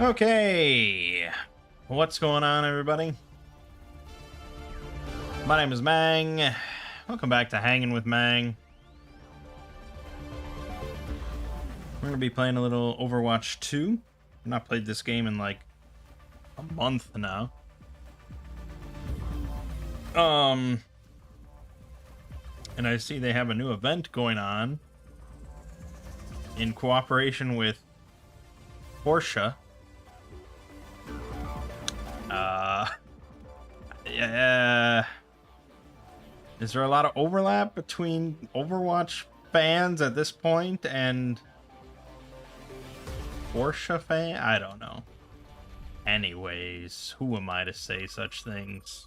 Okay, what's going on, everybody? My name is Mangg. Welcome back to Hanging with Mangg. We're going to be playing a little Overwatch 2. I've not played this game in like a month now. And I see they have a new event going on in cooperation with Porsche. Yeah. Is there a lot of overlap between Overwatch fans at this point and Porsche fan? I don't know. Anyways, who am I to say such things?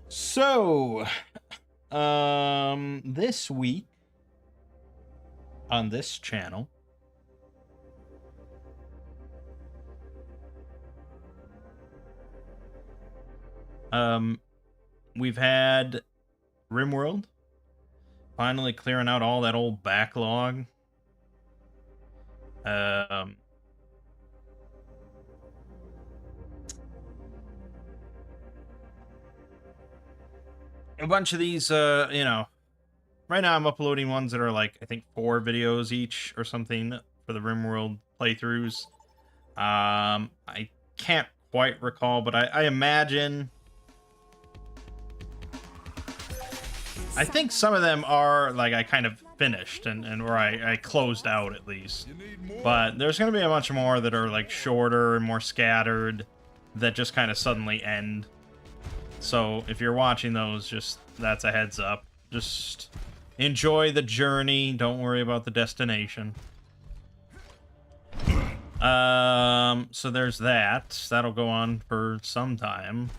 So, this week on this channel, we've had RimWorld finally clearing out all that old backlog. A bunch of these, right now I'm uploading ones that are like, I think 4 videos each or something for the RimWorld playthroughs. I can't quite recall, but I imagine... I think some of them are, like, I kind of finished, or I closed out, at least. But there's going to be a bunch more that are, like, shorter and more scattered, that just kind of suddenly end. So, if you're watching those, just, that's a heads up. Just enjoy the journey, don't worry about the destination. So there's that. That'll go on for some time.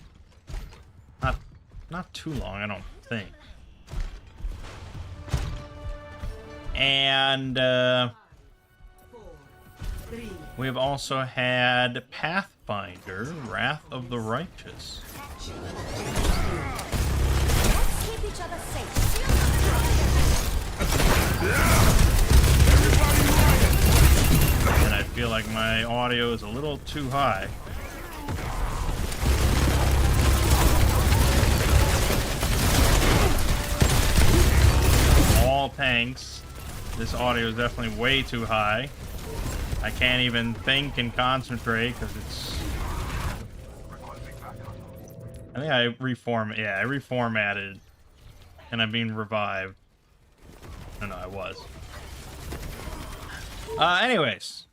Not too long, I don't think. And we've also had Pathfinder, Wrath of the Righteous. Let's keep each other safe. And I feel like my audio is a little too high. All tanks. This audio is definitely way too high. I can't even think and concentrate because it's... I think I reformatted and I'm being revived. No, I was. Anyways.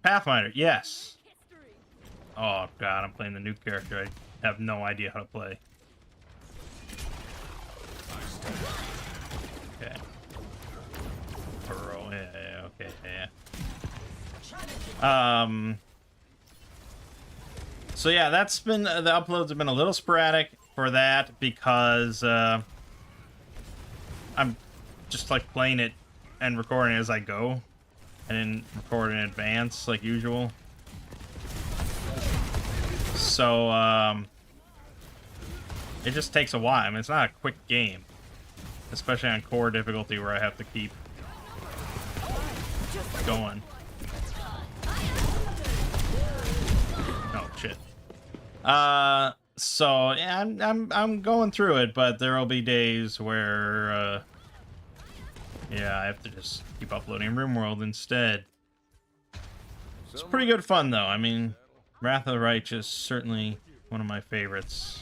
Pathfinder, yes. Oh god, I'm playing the new character. I have no idea how to play. Okay. Burrow, yeah, okay, yeah. So yeah, that's been, the uploads have been a little sporadic for that because, I'm just like playing it and recording as I go. I didn't record in advance like usual. So, it just takes a while. I mean, it's not a quick game. Especially on core difficulty where I have to keep going. Oh shit. So yeah, I'm going through it, but there will be days where yeah, I have to just keep uploading RimWorld instead. It's pretty good fun though. I mean, Wrath of the Righteous is certainly one of my favorites.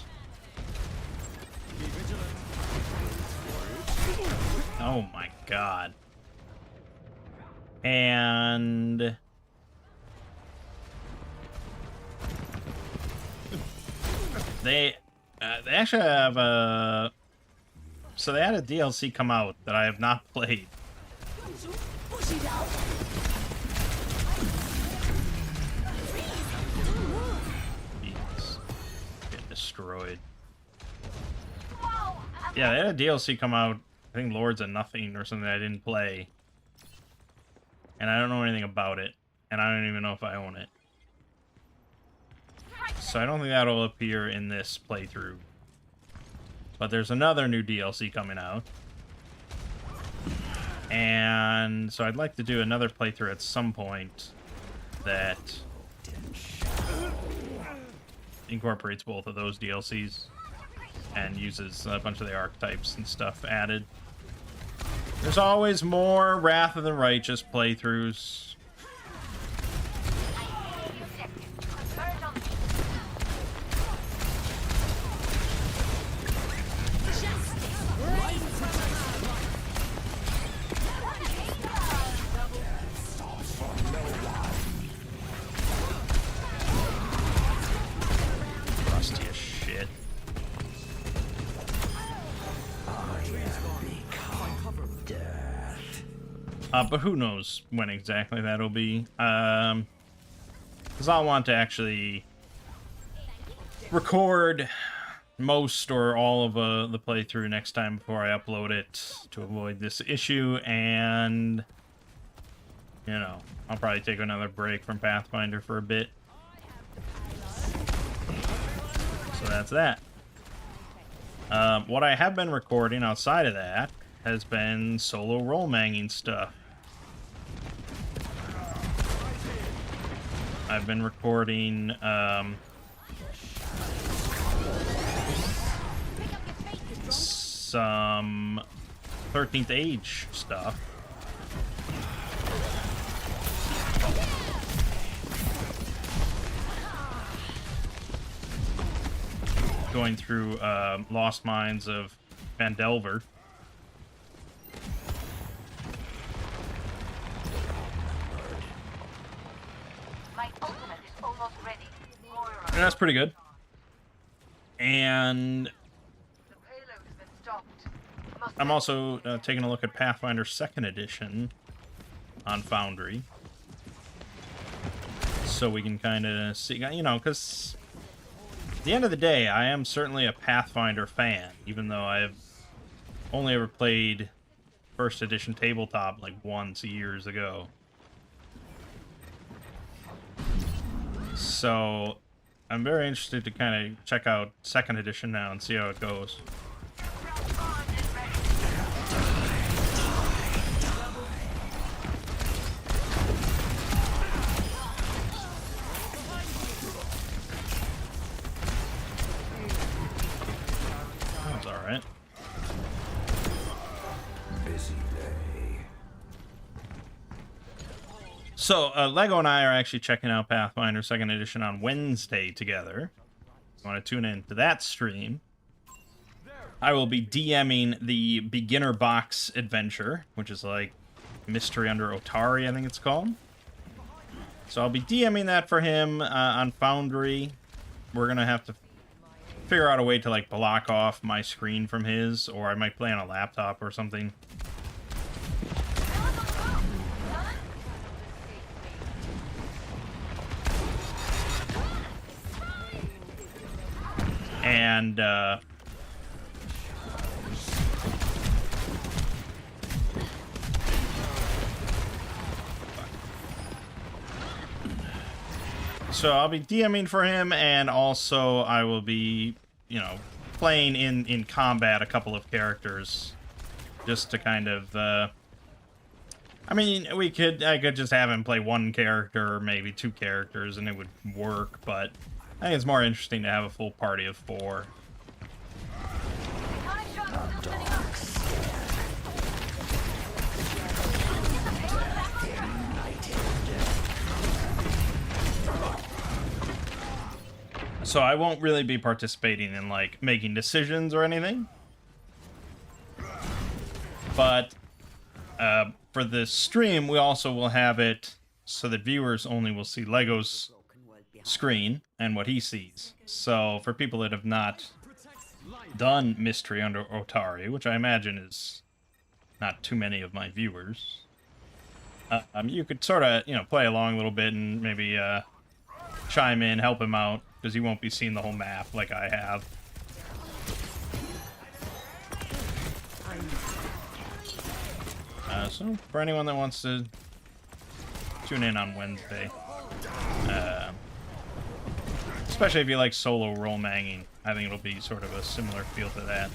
Oh my god. And they actually have a... So they had a DLC come out that I have not played. Jeez. Get destroyed. Yeah, they had a DLC come out. I think Lords of Nothing or something I didn't play. And I don't know anything about it. And I don't even know if I own it. So I don't think that'll appear in this playthrough. But there's another new DLC coming out. And so I'd like to do another playthrough at some point. that incorporates both of those DLCs and uses a bunch of the archetypes and stuff added. There's always more Wrath of the Righteous playthroughs. Rusty as shit. But who knows when exactly that'll be. Because I'll want to actually record most or all of the playthrough next time before I upload it to avoid this issue, and you know, I'll probably take another break from Pathfinder for a bit. So that's that. What I have been recording outside of that has been solo role-manging stuff. I've been recording some 13th Age stuff. Going through Lost Mines of Vandelver. My ultimate is almost ready. And that's pretty good. And The payload has been stopped. I'm also taking a look at Pathfinder 2nd Edition on Foundry. So we can kind of see, you know, because at the end of the day, I am certainly a Pathfinder fan, even though I've only ever played 1st Edition tabletop like once years ago. So I'm very interested to kind of check out 2nd Edition now and see how it goes. That's all right. Busy day. So, Lego and I are actually checking out Pathfinder 2nd Edition on Wednesday together. If you want to tune in to that stream, I will be DMing the Beginner Box Adventure, which is like Mystery Under Otari, I think it's called. So I'll be DMing that for him on Foundry. We're going to have to figure out a way to like block off my screen from his, or I might play on a laptop or something. And so I'll be DMing for him, and also I will be, you know, playing in combat a couple of characters, just to kind of, I mean, I could just have him play one character or maybe two characters and it would work, but I think it's more interesting to have a full party of 4. So I won't really be participating in, like, making decisions or anything. But for this stream, we also will have it so that viewers only will see Lego's screen and what he sees. So for people that have not done Mystery Under Otari, which I imagine is not too many of my viewers, you could sort of, you know, play along a little bit and maybe chime in, help him out, because he won't be seeing the whole map like I have. So for anyone that wants to tune in on Wednesday, especially if you like solo role-manging, I think it'll be sort of a similar feel to that.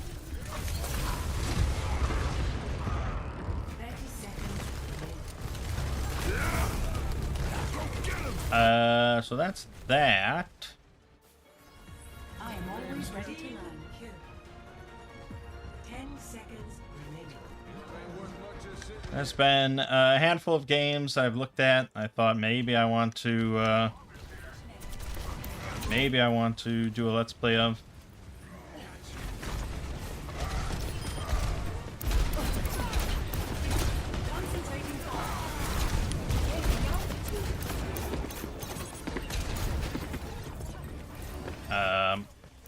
So that's that. I am always ready to learn. 10 seconds remaining. There's been a handful of games I've looked at. I thought maybe I want to do a let's play of.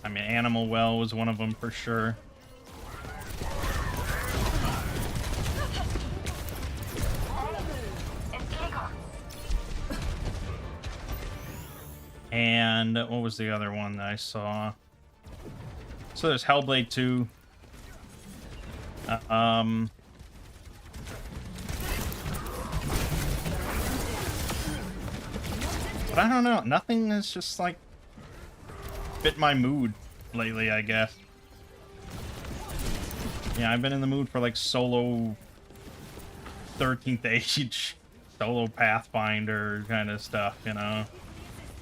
I mean, Animal Well was one of them for sure. And what was the other one that I saw? So there's Hellblade 2. But I don't know. Nothing is just like fit my mood lately, I guess. Yeah, I've been in the mood for like solo 13th Age, solo Pathfinder kind of stuff, you know? I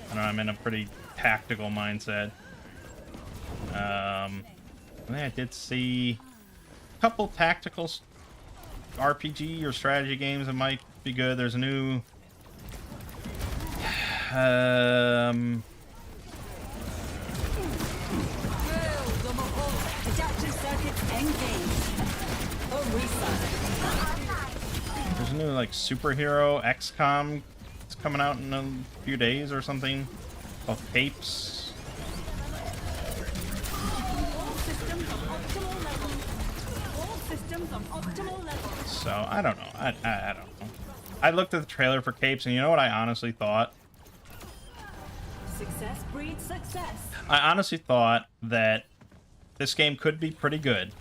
don't know, I'm in a pretty tactical mindset. I did see a couple tactical RPG or strategy games that might be good. There's a new there's a new like superhero XCOM. It's coming out in a few days or something. Called Capes. So I don't know. I don't know. I looked at the trailer for Capes, and you know what I honestly thought? Success breeds success. I honestly thought that this game could be pretty good,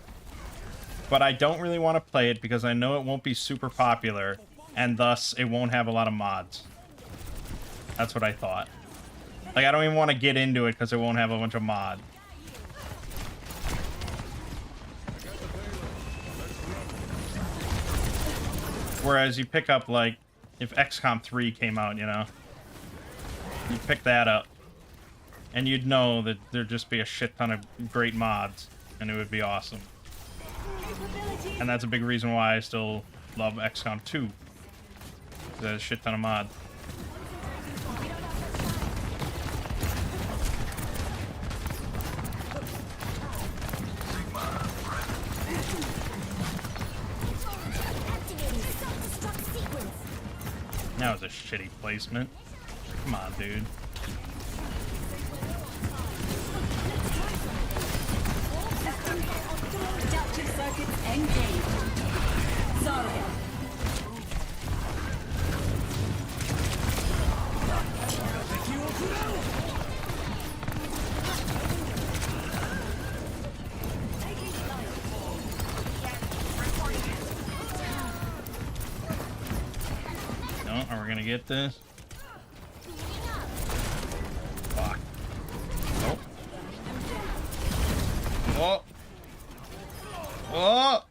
but I don't really want to play it because I know it won't be super popular, and thus it won't have a lot of mods. That's what I thought. Like, I don't even want to get into it because it won't have a bunch of mods. Whereas you pick up, like, if XCOM 3 came out, you know, you pick that up, and you'd know that there'd just be a shit ton of great mods, and it would be awesome. And that's a big reason why I still love XCOM 2. There's a shit ton of mods. That was a shitty placement. Come on, dude. Adaptive circuits engaged. Zarya. No, are we gonna get this? Fuck. Nope. Oh. Oh!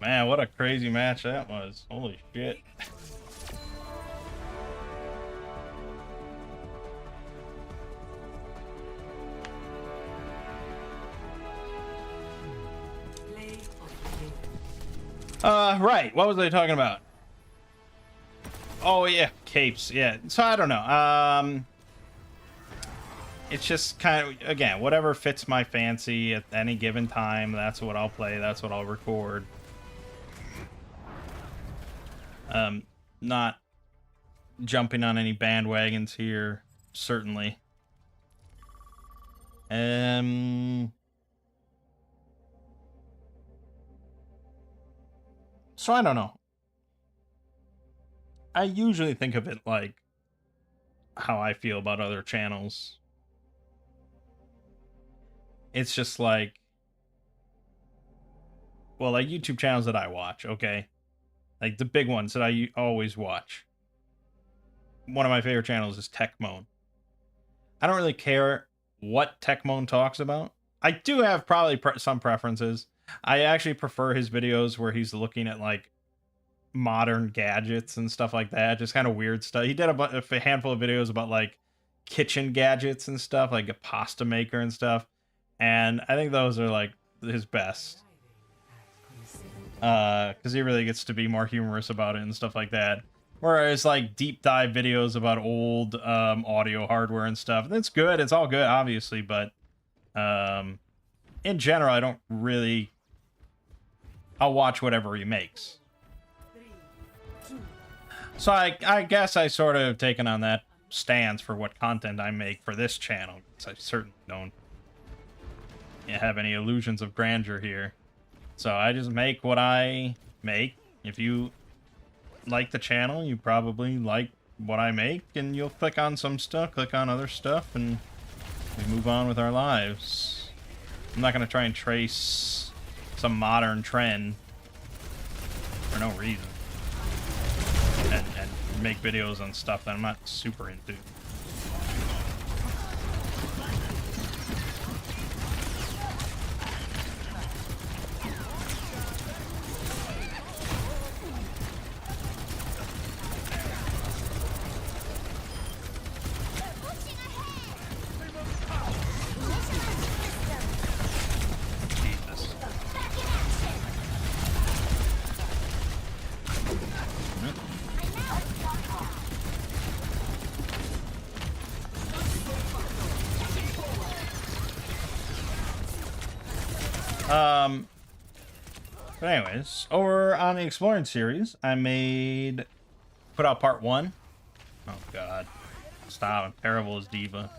Man, what a crazy match that was. Holy shit. Right. What was I talking about? Oh, yeah. Capes. Yeah. So, I don't know. It's just kind of, again, whatever fits my fancy at any given time, that's what I'll play, that's what I'll record. Not jumping on any bandwagons here, certainly. So I don't know. I usually think of it like how I feel about other channels. It's just like, well, like YouTube channels that I watch, okay? Like the big ones that I always watch. One of my favorite channels is Tech Moan. I don't really care what Tech Moan talks about. I do have probably some preferences. I actually prefer his videos where he's looking at like modern gadgets and stuff like that. Just kind of weird stuff. He did a handful of videos about like kitchen gadgets and stuff, like a pasta maker and stuff. And I think those are like his best. Because he really gets to be more humorous about it and stuff like that. Whereas like deep dive videos about old audio hardware and stuff, it's good. It's all good, obviously, but in general, I don't really. I'll watch whatever he makes. So I guess I sort of taken on that stance for what content I make for this channel. I certainly don't have any illusions of grandeur here. So I just make what I make. If you like the channel, you probably like what I make, and you'll click on some stuff, click on other stuff, and we move on with our lives. I'm not going to try and trace some modern trend for no reason. And make videos on stuff that I'm not super into. But anyways, over on the Exploring series, I put out part 1. Oh god. Stop, I'm terrible as Diva.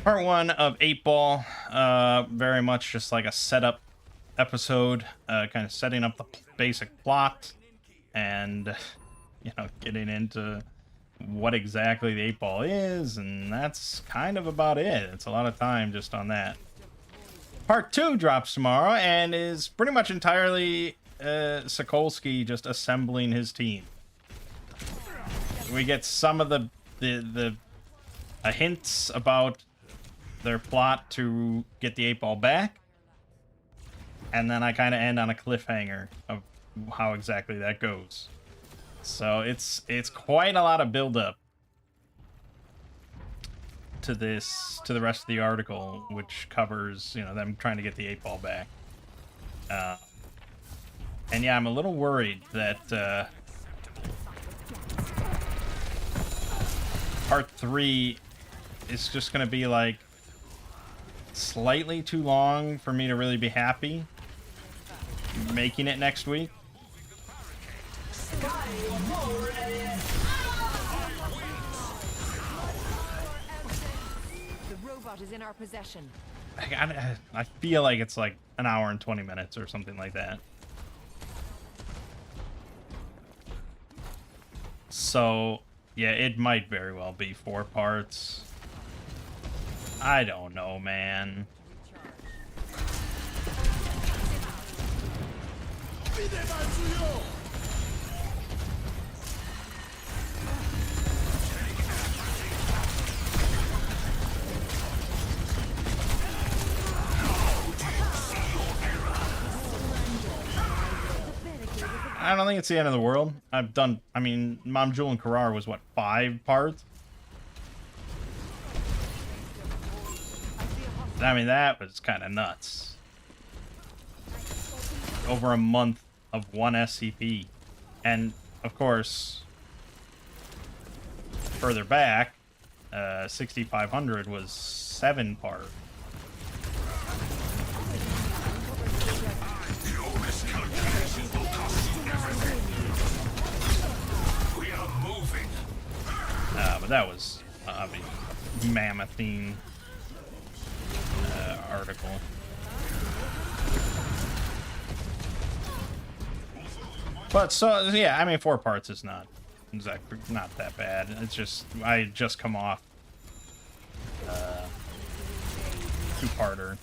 Part 1 of 8 Ball, very much just like a setup episode, kind of setting up the basic plot, and, you know, getting into what exactly the 8 Ball is, and that's kind of about it. It's a lot of time just on that. Part 2 drops tomorrow, and is pretty much entirely Sokolsky just assembling his team. We get some of the hints about their plot to get the 8 Ball back, and then I kind of end on a cliffhanger of how exactly that goes. So it's quite a lot of build-up to the rest of the article, which covers, you know, them trying to get the 8 Ball back. And yeah, I'm a little worried that part 3 is just gonna be like slightly too long for me to really be happy making it next week. The robot is in our possession. I feel like it's like an hour and 20 minutes or something like that. So yeah, it might very well be 4 parts. I don't know, man. I don't think it's the end of the world. I've done, I mean, Mom, Jewel, and Karar was what, 5 parts? I mean, that was kind of nuts. Over a month of one SCP. And, of course, further back, 6500 was 7 parts. But that was a mammothine article. But so yeah, I mean 4 parts is not exactly not that bad. It's just I just come off two-parter.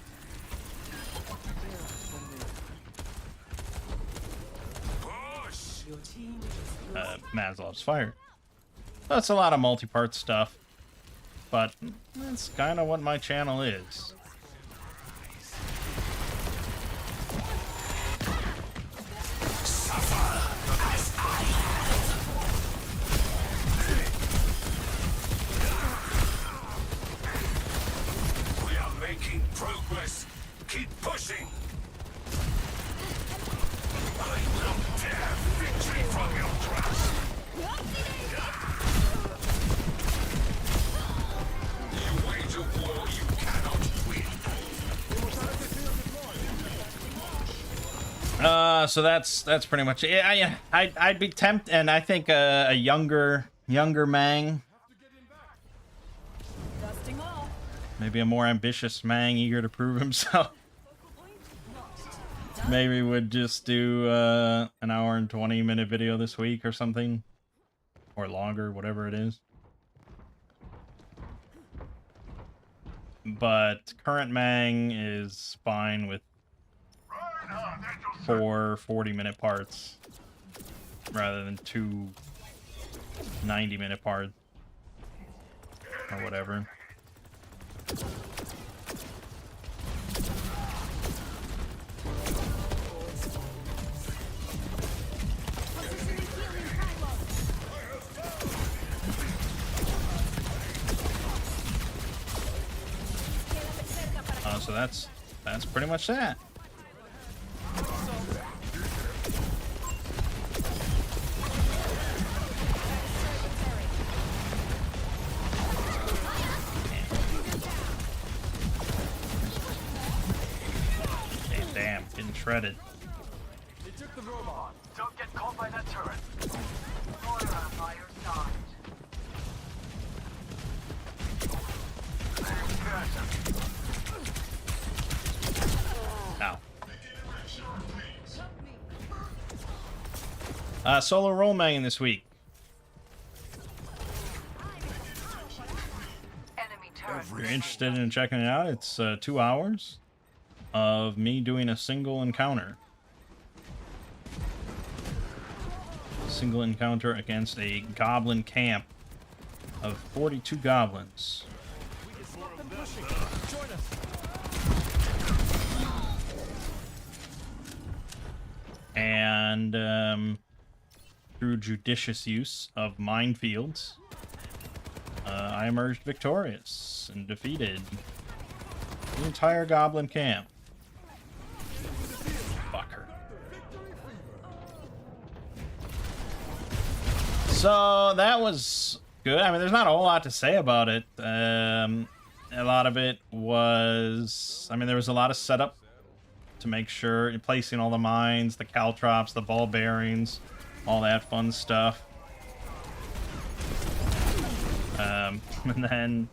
Your team Maslow's Fire. That's a lot of multi-part stuff, but that's kind of what my channel is. We are making progress. Keep pushing. I will tear victory from your grasp. You wage a war you cannot win. So that's pretty much it. Yeah, I'd be tempted, and I think a younger Mangg, dusting off. maybe a more ambitious Mangg, eager to prove himself, maybe would just do an hour and 20-minute video this week or something, or longer, whatever it is. But current Mangg is fine with 4 40-minute parts rather than 2 90-minute parts or whatever. So that's pretty much that. Damn, getting shredded. They took the robot. Don't get caught by that turret. Moira by your side. Ow. Solo role Mangg this week. Enemy turret. If you're interested in checking it out, it's 2 hours of me doing a single encounter. Single encounter against a goblin camp of 42 goblins. And through judicious use of minefields, I emerged victorious and defeated the entire goblin camp. Fucker. So that was good. I mean, there's not a whole lot to say about it. A lot of it was, I mean, there was a lot of setup to make sure, placing all the mines, the caltrops, the ball bearings, all that fun stuff. And then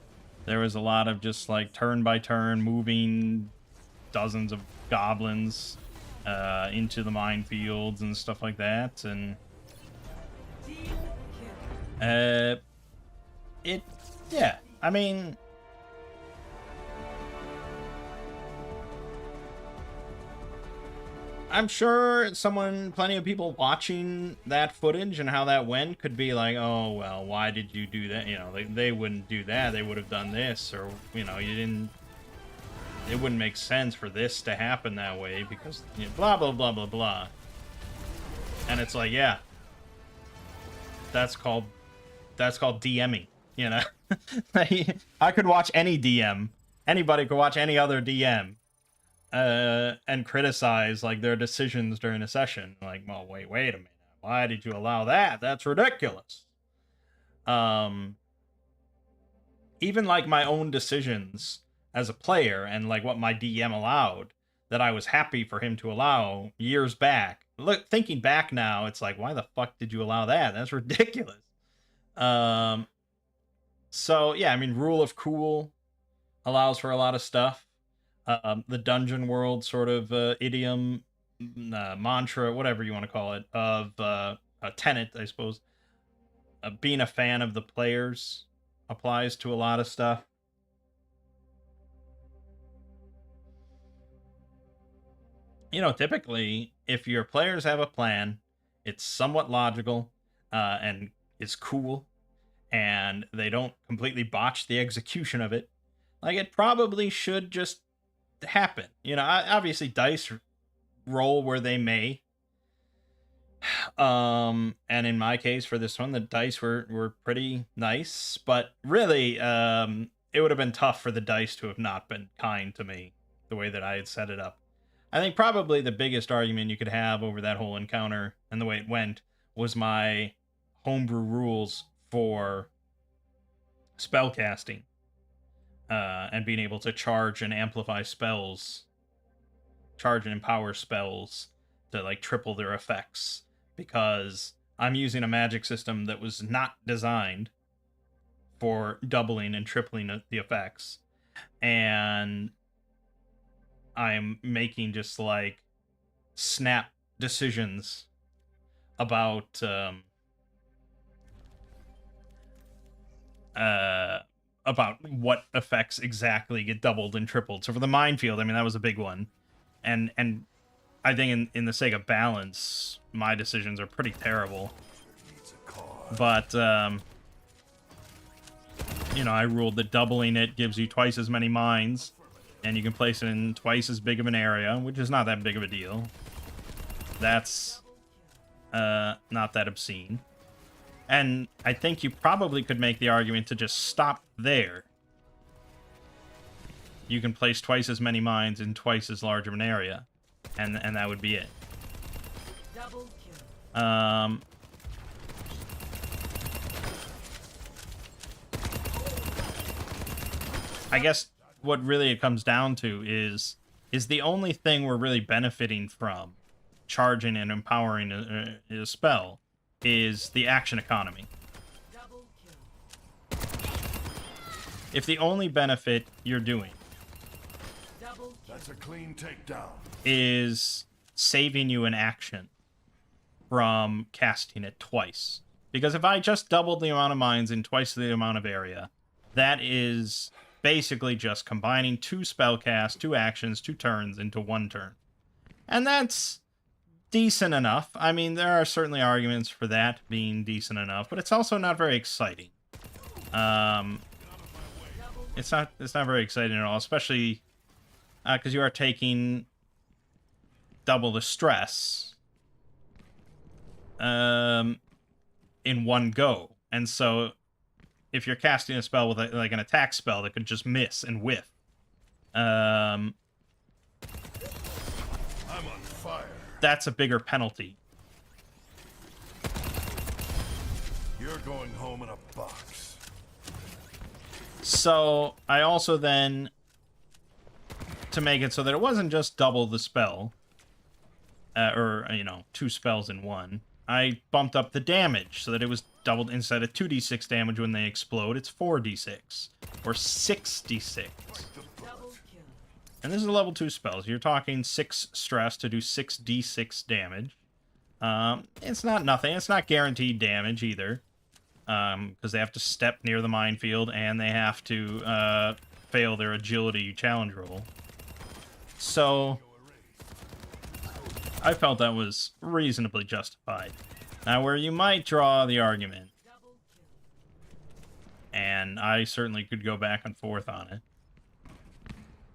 there was a lot of just like turn by turn moving dozens of goblins into the minefields and stuff like that. And yeah, I mean, I'm sure plenty of people watching that footage and how that went could be like, oh, well, why did you do that? You know, they wouldn't do that. They would have done this, or, you know, it wouldn't make sense for this to happen that way because, you know, blah, blah, blah, blah, blah. And it's like, yeah, that's called DMing, you know? I could watch any DM. Anybody could watch any other DM. And criticize like their decisions during a session. Like, well, wait a minute. Why did you allow that? That's ridiculous. Even like my own decisions as a player and like what my DM allowed that I was happy for him to allow years back. Look, thinking back now, it's like, why the fuck did you allow that? That's ridiculous. So yeah, I mean, rule of cool allows for a lot of stuff. The dungeon world sort of idiom, mantra, whatever you want to call it, of a tenet, I suppose. Being a fan of the players applies to a lot of stuff. you know, typically, if your players have a plan, it's somewhat logical, and it's cool, and they don't completely botch the execution of it, like, it probably should just happen. You know, obviously, dice roll where they may. And in my case, for this one, the dice were pretty nice, but really, it would have been tough for the dice to have not been kind to me the way that I had set it up. I think probably the biggest argument you could have over that whole encounter and the way it went was my homebrew rules for spellcasting, and being able to charge and amplify spells, charge and empower spells to like triple their effects, because I'm using a magic system that was not designed for doubling and tripling the effects, and I'm making just like snap decisions about what effects exactly get doubled and tripled. So for the minefield, I mean, that was a big one, and I think in the sake of balance, my decisions are pretty terrible. But you know, I ruled that doubling it gives you twice as many mines, and you can place it in twice as big of an area, which is not that big of a deal. That's not that obscene. And I think you probably could make the argument to just stop there. You can place twice as many mines in twice as large of an area, and that would be it. Double kill. I guess what really it comes down to is the only thing we're really benefiting from charging and empowering a spell is the action economy. Double kill. If the only benefit you're doing Double kill. That's a clean takedown. is saving you an action from casting it twice. Because if I just doubled the amount of mines in twice the amount of area, that is basically just combining 2 spell casts, 2 actions, 2 turns into 1 turn. And that's decent enough. I mean, there are certainly arguments for that being decent enough, but it's also not very exciting. It's not very exciting at all, especially because you are taking double the stress in one go. And so if you're casting a spell with like an attack spell that could just miss and whiff, I'm on fire. that's a bigger penalty. You're going home in a box. So I also then, to make it so that it wasn't just double the spell, or, you know, 2 spells in one, I bumped up the damage so that it was doubled. Instead of 2d6 damage when they explode, it's 4d6 or 6d6. Double kill. And this is a level 2 spell. So you're talking 6 stress to do 6d6 damage. It's not nothing. It's not guaranteed damage either, because they have to step near the minefield and they have to fail their agility challenge roll. So I felt that was reasonably justified. Now, where you might draw the argument, Double kill. and I certainly could go back and forth on it,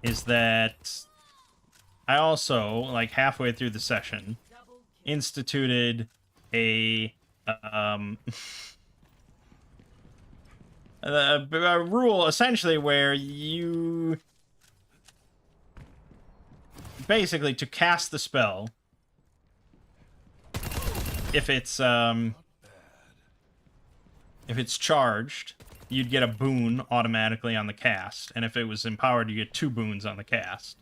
is that I also, like halfway through the session, Double kill. instituted a a rule essentially where you basically, to cast the spell, if it's charged, you'd get a boon automatically on the cast, and if it was empowered, you get 2 boons on the cast.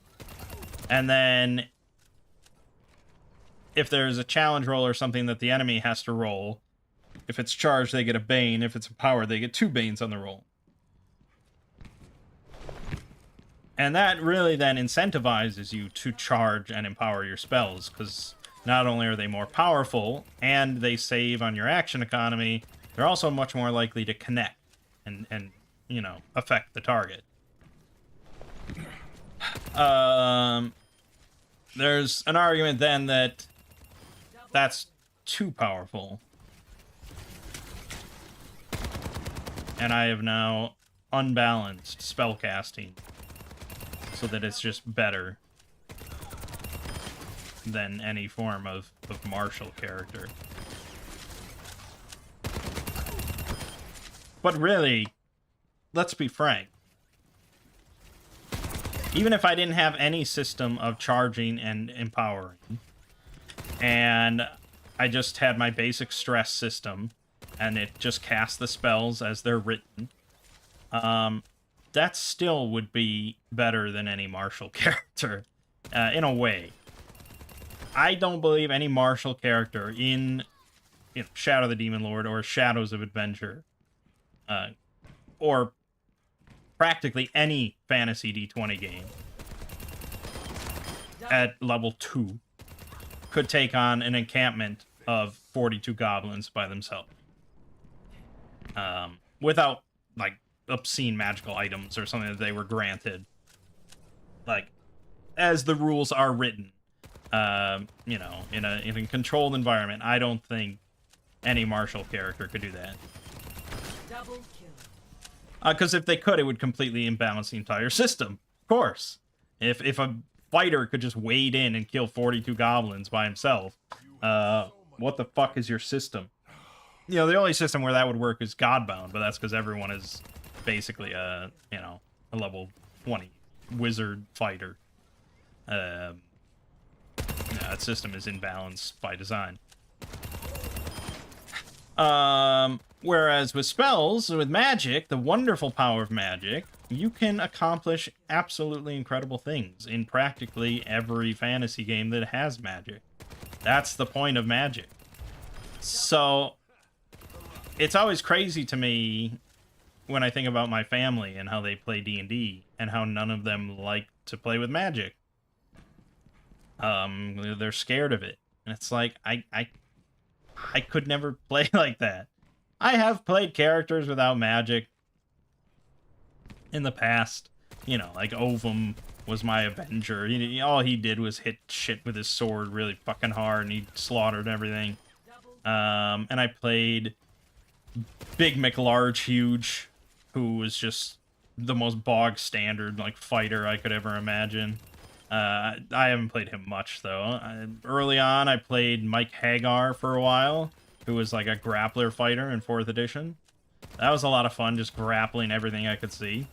And then if there's a challenge roll or something that the enemy has to roll, if it's charged, they get a bane. If it's empowered, they get 2 banes on the roll. And that really then incentivizes you to charge and empower your spells, because not only are they more powerful and they save on your action economy, they're also much more likely to connect and you know, affect the target. there's an argument then that that's too powerful. And I have now unbalanced spellcasting so that it's just better than any form of martial character. But really, let's be frank. Even if I didn't have any system of charging and empowering, and I just had my basic stress system, and it just casts the spells as they're written, that still would be better than any martial character, in a way. I don't believe any martial character in Shadow the Demon Lord or Shadows of Adventure, or practically any fantasy D20 game at level 2 could take on an encampment of 42 goblins by themselves. Without, like, obscene magical items or something that they were granted. Like, as the rules are written, in a controlled environment, I don't think any martial character could do that. Double kill. Because if they could, it would completely imbalance the entire system. Of course. If a fighter could just wade in and kill 42 goblins by himself, what the fuck is your system? The only system where that would work is Godbound, but that's because everyone is basically a level 20 wizard fighter. That system is imbalanced by design. Whereas with spells, with magic, the wonderful power of magic, you can accomplish absolutely incredible things in practically every fantasy game that has magic. That's the point of magic. So, it's always crazy to me when I think about my family and how they play D&D and how none of them like to play with magic. They're scared of it. And it's like, I could never play like that. I have played characters without magic in the past. Like Ovum was my Avenger. All he did was hit shit with his sword really fucking hard, and he slaughtered everything. And I played Big McLarge Huge, who was just the most bog standard like fighter I could ever imagine. I haven't played him much though. Early on, I played Mike Hagar for a while, who was like a grappler fighter in 4th edition. That was a lot of fun, just grappling everything I could see.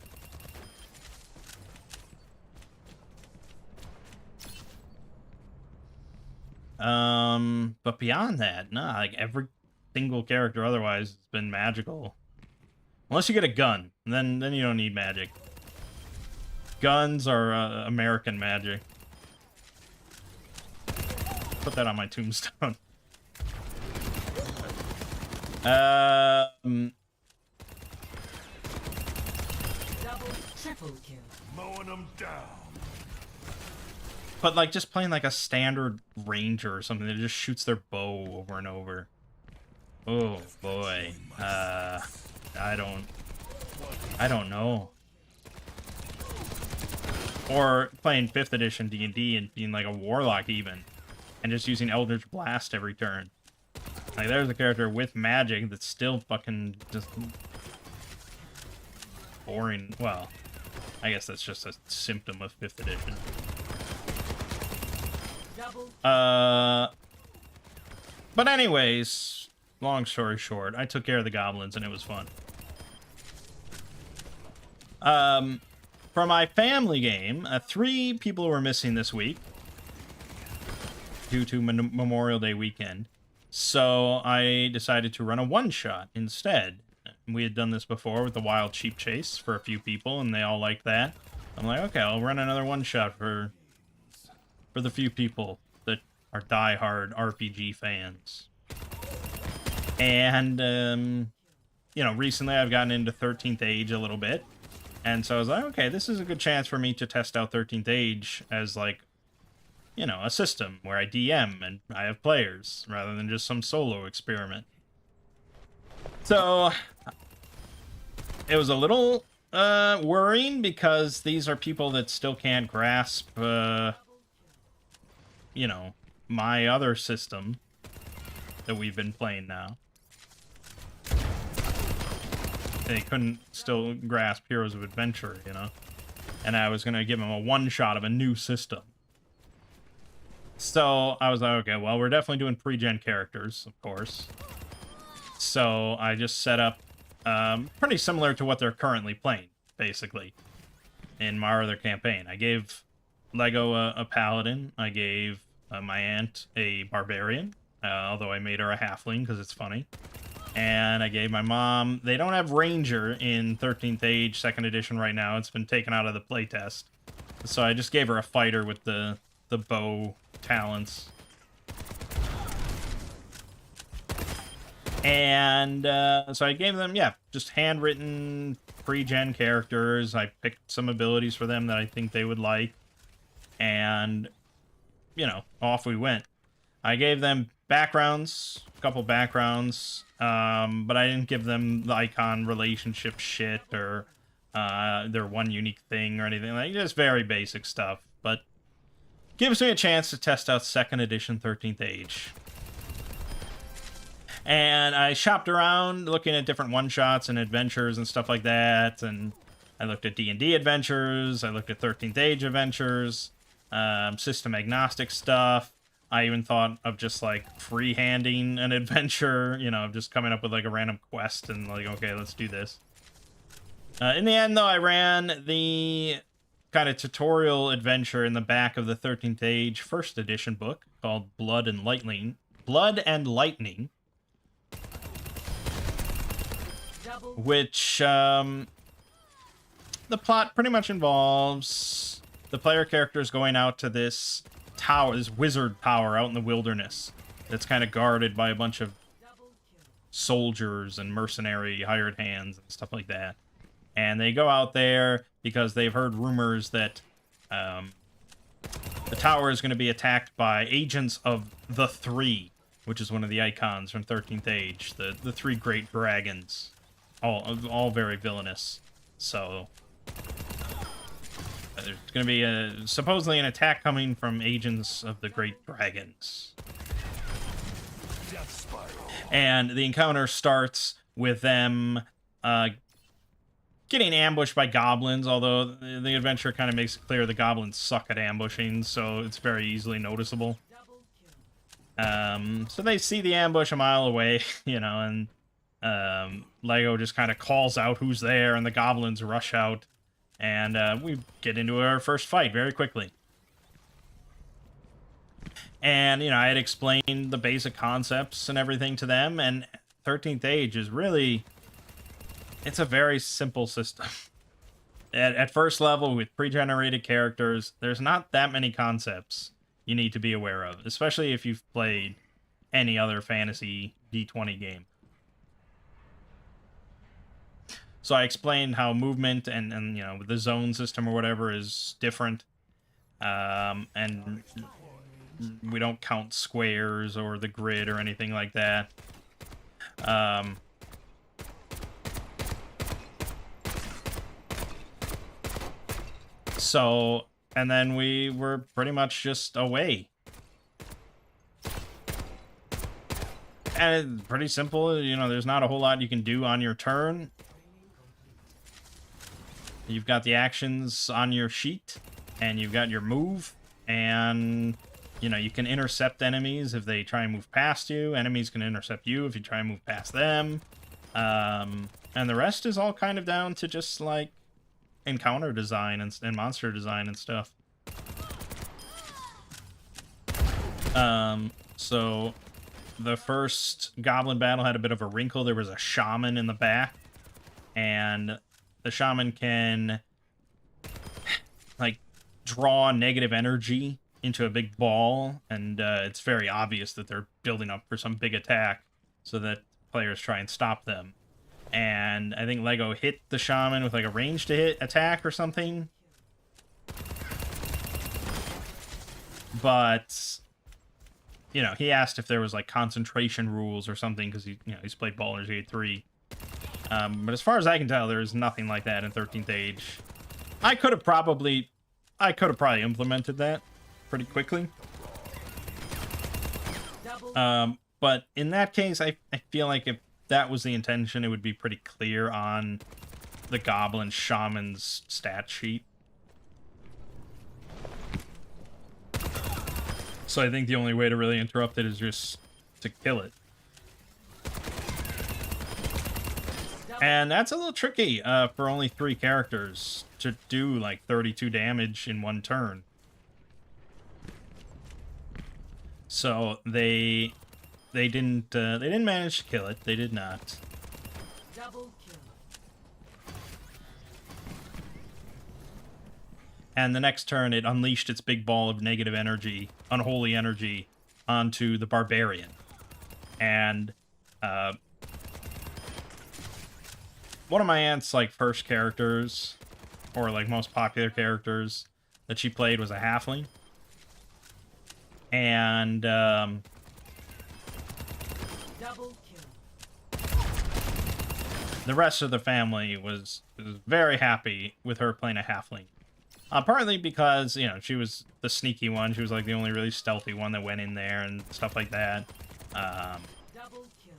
But beyond that, nah, like every single character otherwise has been magical. Unless you get a gun, then you don't need magic. Guns are American magic. Put that on my tombstone. Double, triple kill. Mowing them down. But like just playing like a standard ranger or something that just shoots their bow over and over. Oh boy. I don't know. Or playing 5th edition D&D and being like a warlock even, and just using Eldritch Blast every turn. Like there's a character with magic that's still fucking just boring. Well, I guess that's just a symptom of 5th edition. But anyways, long story short, I took care of the goblins and it was fun. For my family game, 3 people were missing this week due to Memorial Day weekend. So I decided to run a one-shot instead. We had done this before with the Wild Sheep Chase for a few people, and they all liked that. I'm like, okay, I'll run another one-shot for the few people that are die-hard RPG fans. And, recently I've gotten into 13th Age a little bit. And so I was like, okay, this is a good chance for me to test out 13th Age as, like, a system where I DM and I have players, rather than just some solo experiment. So, it was a little worrying, because these are people that still can't grasp you know, my other system that we've been playing now. They couldn't still grasp Heroes of Adventure, you know? And I was going to give them a one-shot of a new system. So I was like, okay, well, we're definitely doing pre-gen characters, of course. So I just set up pretty similar to what they're currently playing, basically, in my other campaign. I gave Lego a paladin. I gave my aunt a barbarian, although I made her a halfling because it's funny. And I gave my mom... They don't have Ranger in 13th Age 2nd Edition right now. It's been taken out of the playtest. So I just gave her a fighter with the bow talents. And so I gave them, yeah, just handwritten pre-gen characters. I picked some abilities for them that I think they would like. And, you know, off we went. I gave them backgrounds, a couple backgrounds, but I didn't give them the icon relationship shit or their one unique thing or anything. Like, just very basic stuff. But gives me a chance to test out 2nd Edition 13th Age. And I shopped around looking at different one-shots and adventures and stuff like that. And I looked at D&D adventures. I looked at 13th Age adventures, system agnostic stuff. I even thought of just, like, free-handing an adventure, you know, just coming up with, like, a random quest and, like, okay, let's do this. In the end, though, I ran the kind of tutorial adventure in the back of the 13th Age 1st Edition book called Blood and Lightning. Which, the plot pretty much involves the player characters going out to this tower, this wizard tower out in the wilderness that's kind of guarded by a bunch of soldiers and mercenary hired hands and stuff like that. And they go out there because they've heard rumors that the tower is going to be attacked by agents of the Three, which is one of the icons from 13th Age, the three great dragons, all very villainous. So there's going to be supposedly an attack coming from agents of the great dragons. And the encounter starts with them getting ambushed by goblins, although the adventure kind of makes it clear the goblins suck at ambushing, so it's very easily noticeable. So they see the ambush a mile away, you know, and Lego just kind of calls out who's there, and the goblins rush out, and we get into our first fight very quickly. And, you know, I had explained the basic concepts and everything to them, and 13th Age is really... It's a very simple system. At first level, with pre-generated characters, there's not that many concepts you need to be aware of, especially if you've played any other fantasy D20 game. So I explained how movement and you know, the zone system or whatever is different. And we don't count squares or the grid or anything like that. So, and then we were pretty much just away. And it's pretty simple, you know, there's not a whole lot you can do on your turn. You've got the actions on your sheet, and you've got your move, and, you know, you can intercept enemies if they try and move past you. Enemies can intercept you if you try and move past them. And the rest is all kind of down to just, like, encounter design and monster design and stuff. So the first goblin battle had a bit of a wrinkle. There was a shaman in the back, and the shaman can like draw negative energy into a big ball, and it's very obvious that they're building up for some big attack so that players try and stop them. And I think Lego hit the shaman with like a range to hit attack or something. But, you know, he asked if there was like concentration rules or something because he's played Baldur's Gate 3. But as far as I can tell, there's nothing like that in 13th Age. I could have probably implemented that pretty quickly. But in that case, I feel like if that was the intention, it would be pretty clear on the Goblin Shaman's stat sheet. So I think the only way to really interrupt it is just to kill it. And that's a little tricky for only 3 characters to do like 32 damage in one turn. So they didn't manage to kill it. They did not. Double kill. And the next turn, it unleashed its big ball of negative energy, unholy energy, onto the Barbarian. And one of my aunt's like first characters, or like most popular characters that she played, was a halfling. And Double kill. the rest of the family was very happy with her playing a halfling. Partly because, you know, she was the sneaky one. She was like the only really stealthy one that went in there and stuff like that. Double kill.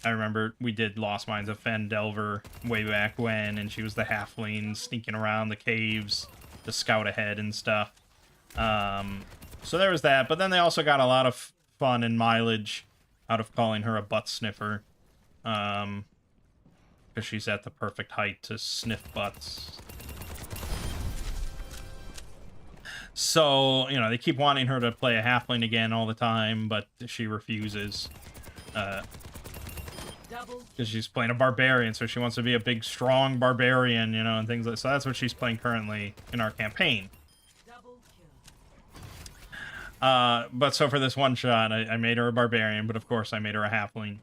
I remember we did Lost Mines of Fendelver way back when, and she was the halfling sneaking around the caves to scout ahead and stuff. So there was that, but then they also got a lot of fun and mileage out of calling her a butt sniffer. Because she's at the perfect height to sniff butts. So, you know, they keep wanting her to play a halfling again all the time, but she refuses. Because she's playing a barbarian, so she wants to be a big, strong barbarian, you know, and things like that. So that's what she's playing currently in our campaign. Double kill. But so for this one shot, I made her a barbarian, but of course I made her a halfling.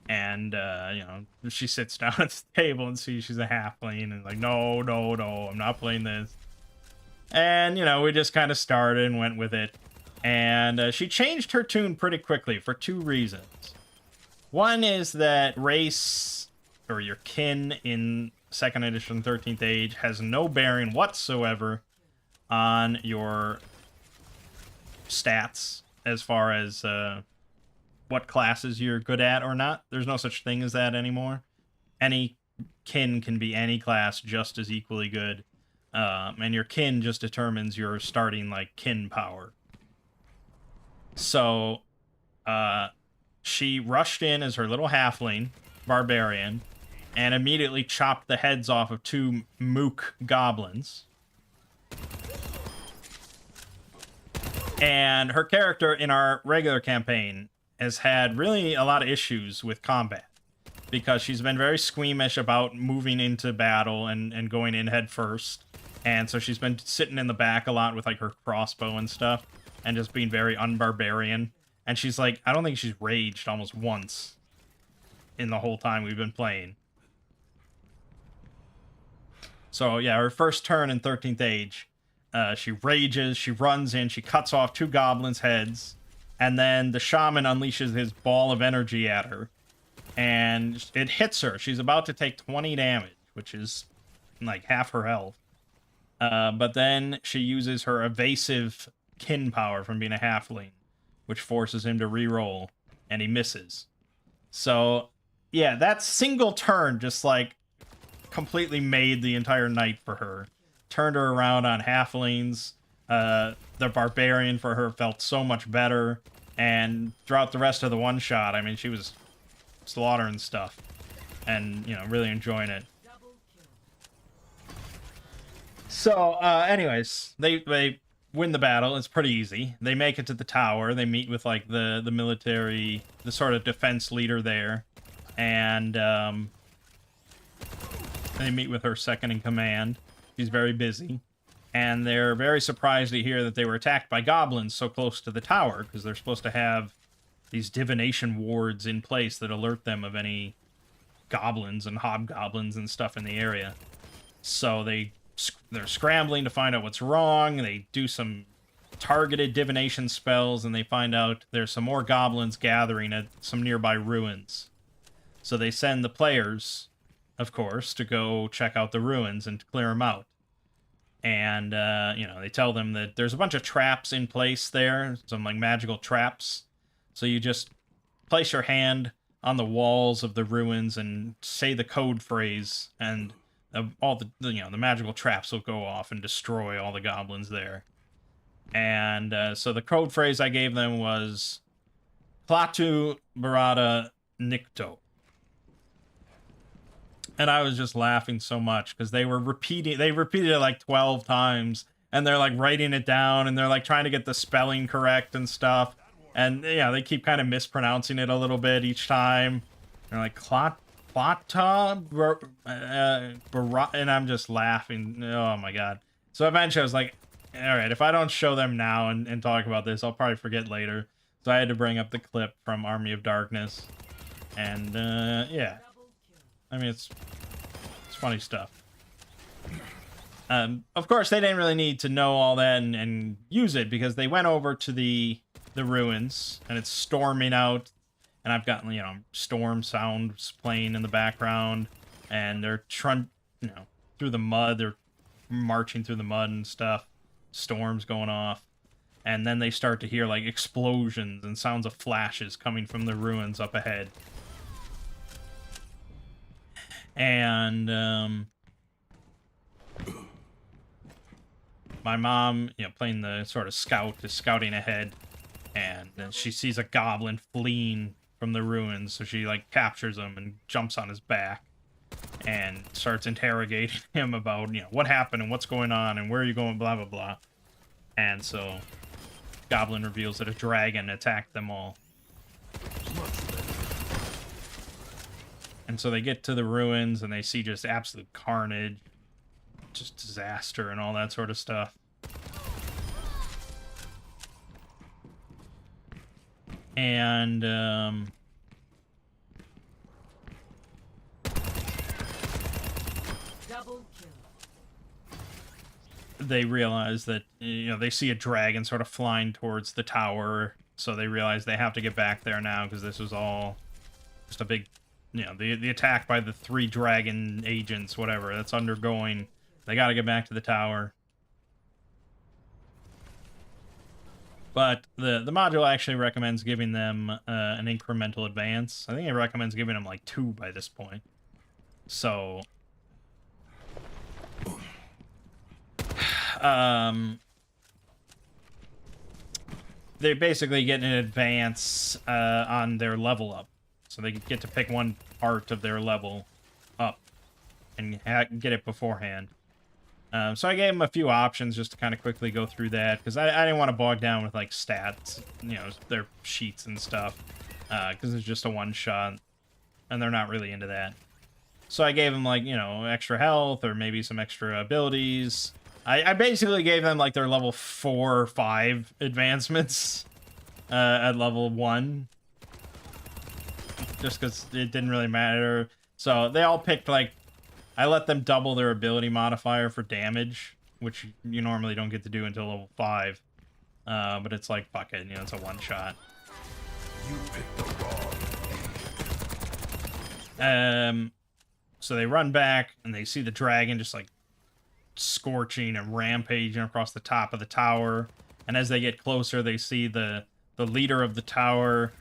And, you know, she sits down at the table and sees she's a halfling, and like, no, no, no, I'm not playing this. And, you know, we just kind of started and went with it. And she changed her tune pretty quickly for 2 reasons. One is that race, or your kin in 2nd edition 13th Age, has no bearing whatsoever on your stats as far as what classes you're good at or not. There's no such thing as that anymore. Any kin can be any class just as equally good. And your kin just determines your starting, like, kin power. So, she rushed in as her little halfling, barbarian, and immediately chopped the heads off of 2 mook goblins. And her character in our regular campaign has had really a lot of issues with combat. Because she's been very squeamish about moving into battle and going in head first. And so she's been sitting in the back a lot with, like, her crossbow and stuff, and just being very unbarbarian. And she's like, I don't think she's raged almost once in the whole time we've been playing. So, yeah, her first turn in 13th Age, she rages, she runs in, she cuts off 2 goblins' heads, and then the shaman unleashes his ball of energy at her. And it hits her. She's about to take 20 damage, which is, like, half her health. But then she uses her evasive kin power from being a halfling, which forces him to re-roll, and he misses. So, yeah, that single turn just, like, completely made the entire night for her. Turned her around on halflings. The barbarian for her felt so much better. And throughout the rest of the one-shot, I mean, she was slaughtering stuff. And, you know, really enjoying it. So, anyways, they win the battle. It's pretty easy. They make it to the tower. They meet with, like, the military, the sort of defense leader there. And, they meet with her second in command. She's very busy. And they're very surprised to hear that they were attacked by goblins so close to the tower, because they're supposed to have these divination wards in place that alert them of any goblins and hobgoblins and stuff in the area. So they're scrambling to find out what's wrong. They do some targeted divination spells, and they find out there's some more goblins gathering at some nearby ruins. So they send the players, of course, to go check out the ruins and to clear them out. And, you know, they tell them that there's a bunch of traps in place there, some, like, magical traps. So you just place your hand on the walls of the ruins and say the code phrase, and all the the magical traps will go off and destroy all the goblins there. And so the code phrase I gave them was Klaatu Barada Nikto. And I was just laughing so much because they repeated it like 12 times, and they're like writing it down, and they're like trying to get the spelling correct and stuff. And yeah, they keep kind of mispronouncing it a little bit each time. They're like Klata, and I'm just laughing. Oh my god. So eventually I was like, all right, if I don't show them now and talk about this, I'll probably forget later. So I had to bring up the clip from Army of Darkness. And yeah, I mean, it's funny stuff. Of course, they didn't really need to know all that and use it, because they went over to the ruins, and it's storming out, and I've got, storm sounds playing in the background, and they're trying, through the mud, they're marching through the mud and stuff, storms going off, and then they start to hear like explosions and sounds of flashes coming from the ruins up ahead. And my mom, playing the sort of scout, is scouting ahead, and then she sees a goblin fleeing from the ruins, so she like captures him and jumps on his back and starts interrogating him about what happened and what's going on and where are you going, blah blah blah. And so goblin reveals that a dragon attacked them all. And so they get to the ruins and they see just absolute carnage, just disaster and all that sort of stuff. And Double kill. they realize that they see a dragon sort of flying towards the tower, so they realize they have to get back there now, because this was all just a big the attack by the 3 dragon agents, whatever, that's undergoing. They got to get back to the tower. But the module actually recommends giving them an incremental advance. I think it recommends giving them like 2 by this point. So they basically get an advance on their level up. So they get to pick one part of their level up and get it beforehand. So I gave them a few options just to kind of quickly go through that, because I didn't want to bog down with like stats, their sheets and stuff, because it's just a one-shot, and they're not really into that. So I gave them like, extra health or maybe some extra abilities. I basically gave them like their level 4 or 5 advancements at level 1. Just because it didn't really matter. So they all picked like, I let them double their ability modifier for damage, which you normally don't get to do until level 5. But it's like, fuck it, it's a one-shot. You picked the wrong. So they run back, and they see the dragon just like scorching and rampaging across the top of the tower. And as they get closer, they see the leader of the tower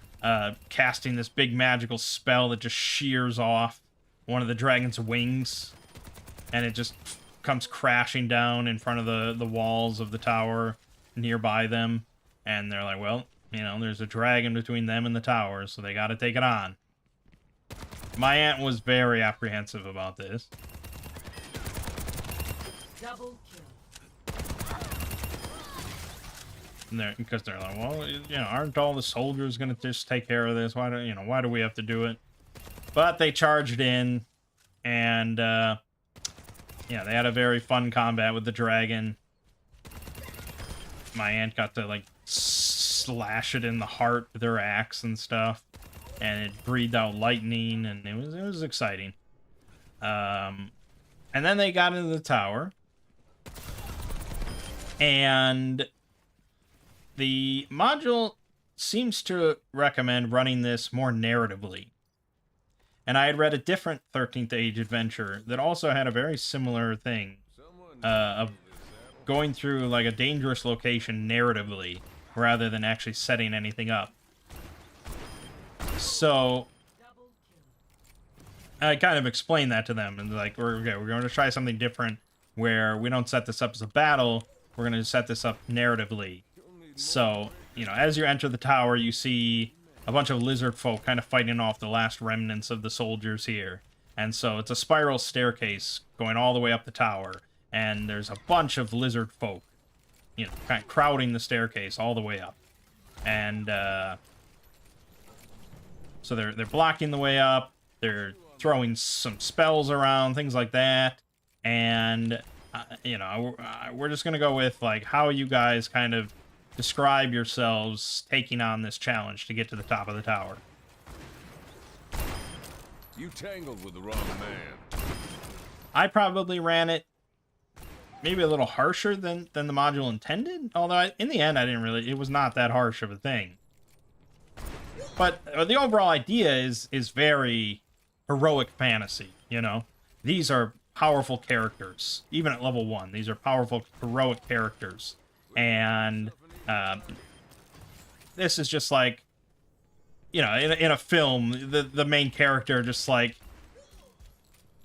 casting this big magical spell that just shears off one of the dragon's wings, and it just comes crashing down in front of the walls of the tower nearby them. And they're like, well, there's a dragon between them and the tower, so they got to take it on. My aunt was very apprehensive about this. Double kill. Because they're like, well, aren't all the soldiers gonna just take care of this? Why do we have to do it? But they charged in, and they had a very fun combat with the dragon. My aunt got to like slash it in the heart with her axe and stuff, and it breathed out lightning, and it was exciting. And then they got into the tower, and the module seems to recommend running this more narratively. And I had read a different 13th Age adventure that also had a very similar thing of going through like a dangerous location narratively rather than actually setting anything up. So Double kill. I kind of explained that to them, and like, we're going to try something different where we don't set this up as a battle. We're going to set this up narratively. So, you know, as you enter the tower, you see a bunch of lizard folk kind of fighting off the last remnants of the soldiers here. And so it's a spiral staircase going all the way up the tower, and there's a bunch of lizard folk, you know, kind of crowding the staircase all the way up. And so they're blocking the way up. They're throwing some spells around, things like that. And you know, we're just gonna go with like how you guys kind of describe yourselves taking on this challenge to get to the top of the tower. You tangled with the wrong man. I probably ran it maybe a little harsher than the module intended. Although in the end, it was not that harsh of a thing. But the overall idea is very heroic fantasy, you know? These are powerful characters. Even at level 1, these are powerful, heroic characters. And this is just like, you know, in a film, the main character just like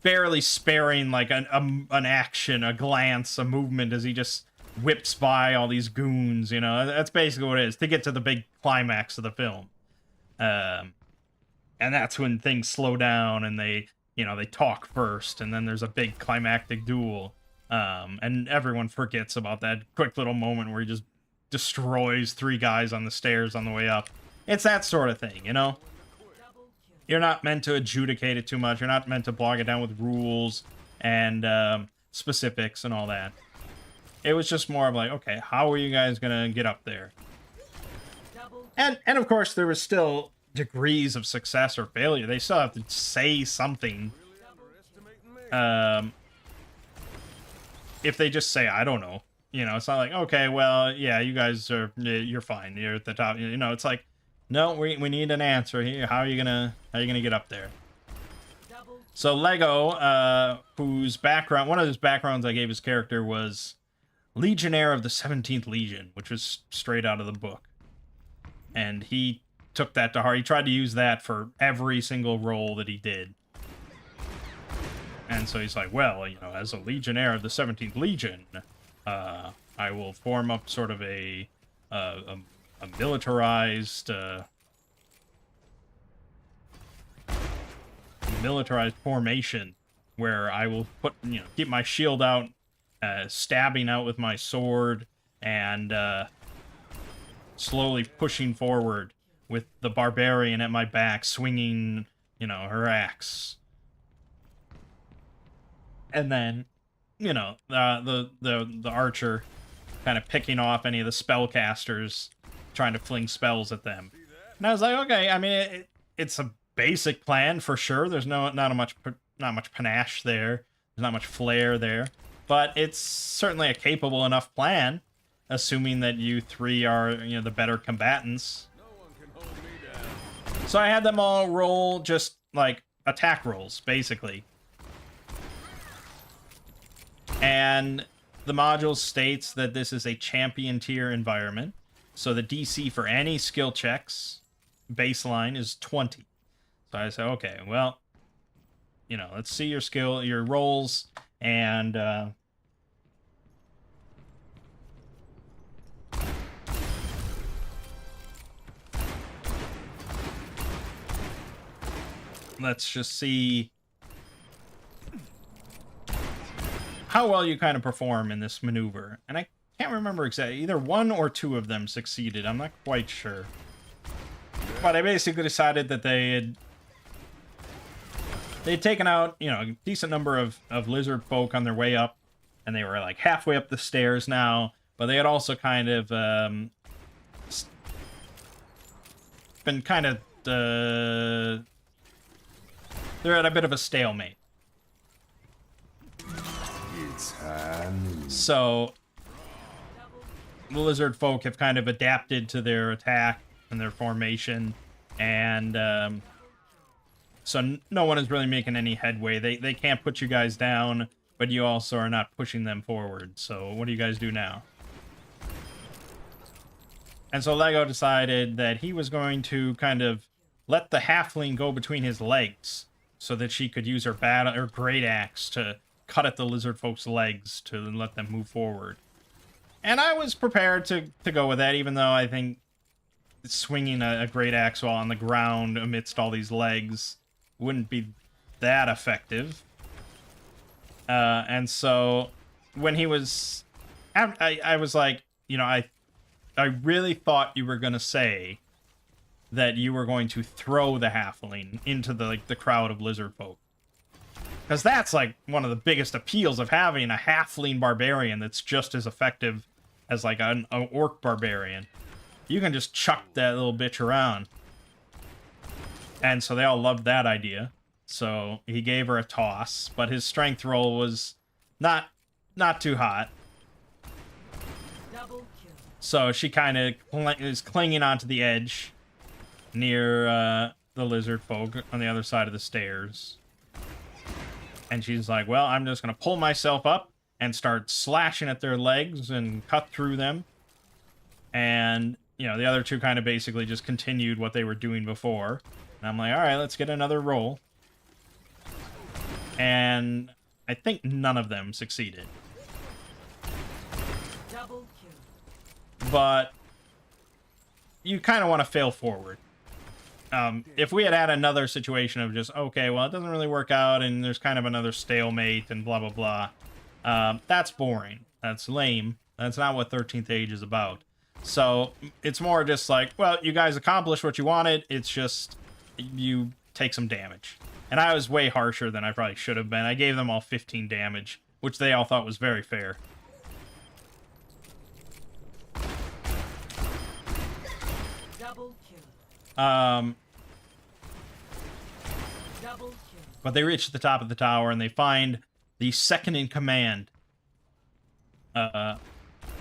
barely sparing like an action, a glance, a movement as he just whips by all these goons, you know? That's basically what it is, to get to the big climax of the film. And that's when things slow down and they, you know, they talk first, and then there's a big climactic duel. And everyone forgets about that quick little moment where he just destroys 3 guys on the stairs on the way up. It's that sort of thing, you know? You're not meant to adjudicate it too much. You're not meant to bog it down with rules and specifics and all that. It was just more of like, okay, how are you guys gonna get up there? And of course, there was still degrees of success or failure. They still have to say something. If they just say, I don't know, you know, it's not like, okay, well, yeah, you guys are, you're fine. You're at the top. You know, it's like, no, we need an answer here. How are you gonna get up there? So Lego, whose background, one of his backgrounds I gave his character was Legionnaire of the 17th Legion, which was straight out of the book. And he took that to heart. He tried to use that for every single role that he did. And so he's like, well, you know, as a Legionnaire of the 17th Legion, I will form up sort of a militarized formation where I will put, you know, keep my shield out, stabbing out with my sword, and slowly pushing forward with the barbarian at my back, swinging, you know, her axe. And then, you know, the archer kind of picking off any of the spellcasters, trying to fling spells at them. And I was like, okay, I mean, it's a basic plan for sure. There's not much panache there. There's not much flair there. But it's certainly a capable enough plan, assuming that you 3 are, you know, the better combatants. So I had them all roll just, like, attack rolls, basically. And the module states that this is a champion tier environment. So the DC for any skill checks, baseline, is 20. So I said, okay, well, you know, let's see your rolls, and let's just see how well you kind of perform in this maneuver. And I can't remember exactly. Either 1 or 2 of them succeeded. I'm not quite sure. But I basically decided that they'd taken out, you know, a decent number of lizard folk on their way up. And they were like halfway up the stairs now. But they had also kind of been kind of... they're at a bit of a stalemate. So the lizard folk have kind of adapted to their attack and their formation, and so no one is really making any headway. They can't put you guys down, but you also are not pushing them forward. So what do you guys do now? And so Lego decided that he was going to kind of let the halfling go between his legs so that she could use her great axe to cut at the lizard folk's legs to let them move forward. And I was prepared to go with that, even though I think swinging a great axe while on the ground amidst all these legs wouldn't be that effective. And so when he was, I was like, you know, I really thought you were gonna say that you were going to throw the halfling into the crowd of lizard folk, because that's like one of the biggest appeals of having a halfling barbarian that's just as effective as like an orc barbarian. You can just chuck that little bitch around. And so they all loved that idea. So he gave her a toss, but his strength roll was not too hot. Double kill. So she kind of is clinging onto the edge near the lizard folk on the other side of the stairs. And she's like, well, I'm just going to pull myself up and start slashing at their legs and cut through them. And, you know, the other two kind of basically just continued what they were doing before. And I'm like, all right, let's get another roll. And I think none of them succeeded. Double kill. But you kind of want to fail forward. If we had had another situation of just, okay, well, it doesn't really work out and there's kind of another stalemate and blah, blah, blah, that's boring. That's lame. That's not what 13th Age is about. So it's more just like, well, you guys accomplished what you wanted. It's just you take some damage. And I was way harsher than I probably should have been. I gave them all 15 damage, which they all thought was very fair. Double kill. Double kill. But they reach the top of the tower and they find the second in command for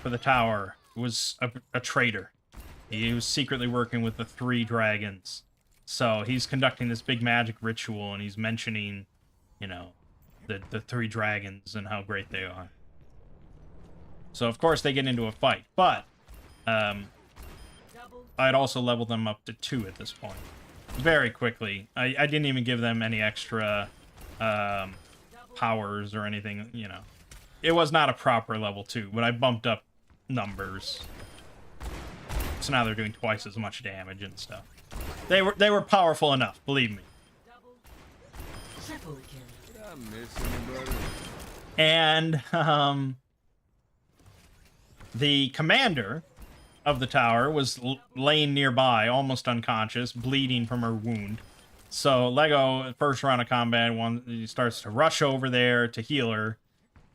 the tower was a traitor. He was secretly working with the 3 dragons. So he's conducting this big magic ritual and he's mentioning, you know, the 3 dragons and how great they are. So of course they get into a fight, but I'd also leveled them up to 2 at this point. Very quickly. I didn't even give them any extra powers or anything, you know. It was not a proper level 2, but I bumped up numbers. So now they're doing twice as much damage and stuff. They were powerful enough, believe me. Triple kill. I miss anybody. And the commander of the tower was laying nearby, almost unconscious, bleeding from her wound. So Lego, first round of combat, he starts to rush over there to heal her,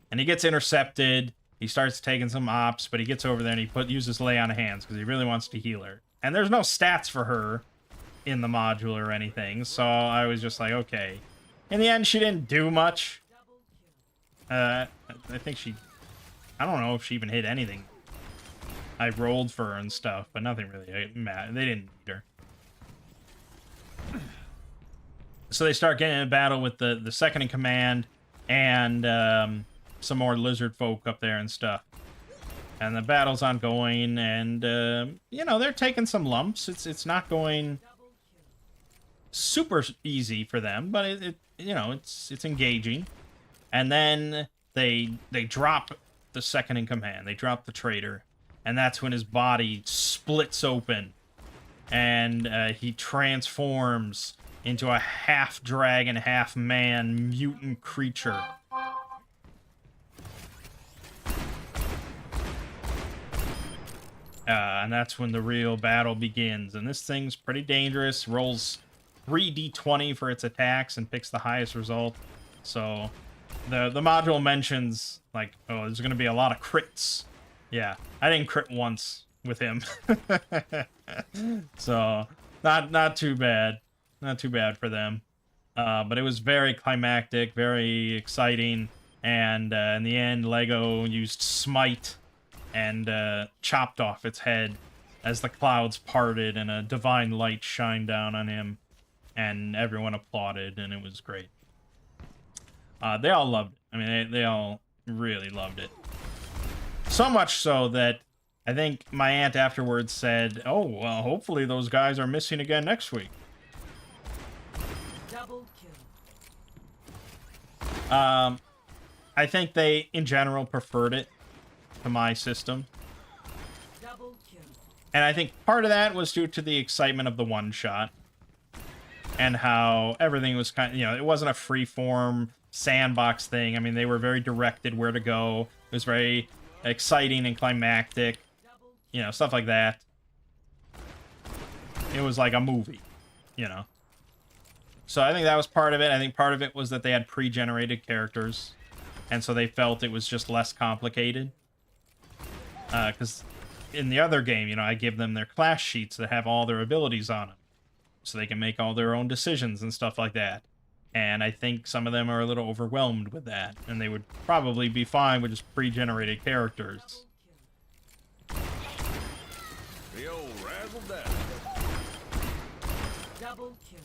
and he gets intercepted. He starts taking some ops, but he gets over there and he uses lay on hands because he really wants to heal her. And there's no stats for her in the module or anything, so I was just like, okay. In the end, she didn't do much. I think I don't know if she even hit anything. I rolled for her and stuff, but nothing really mattered. They didn't need her. So they start getting in a battle with the second in command and some more lizard folk up there and stuff. And the battle's ongoing, and you know, they're taking some lumps. It's not going super easy for them, but it you know, it's engaging. And then they drop the second in command. They drop the traitor, and that's when his body splits open, and he transforms into a half dragon, half man mutant creature. And that's when the real battle begins. And this thing's pretty dangerous. Rolls 3d20 for its attacks and picks the highest result. So the module mentions, like, oh, there's going to be a lot of crits. Yeah, I didn't crit once with him. So not too bad. Not too bad for them. But it was very climactic, very exciting. And in the end, Lego used Smite and chopped off its head as the clouds parted and a divine light shined down on him, and everyone applauded, and it was great. They all loved it. I mean, they all really loved it. So much so that I think my aunt afterwards said, oh, well, hopefully those guys are missing again next week. I think they, in general, preferred it to my system. Double kill. And I think part of that was due to the excitement of the one-shot. And how everything was kind of, you know, it wasn't a free-form sandbox thing. I mean, they were very directed where to go. It was very exciting and climactic. You know, stuff like that. It was like a movie, you know. So I think that was part of it. I think part of it was that they had pre-generated characters. And so they felt it was just less complicated. Because in the other game, you know, I give them their class sheets that have all their abilities on them. So they can make all their own decisions and stuff like that. And I think some of them are a little overwhelmed with that. And they would probably be fine with just pre-generated characters. The old razzle dazzle. Double kill.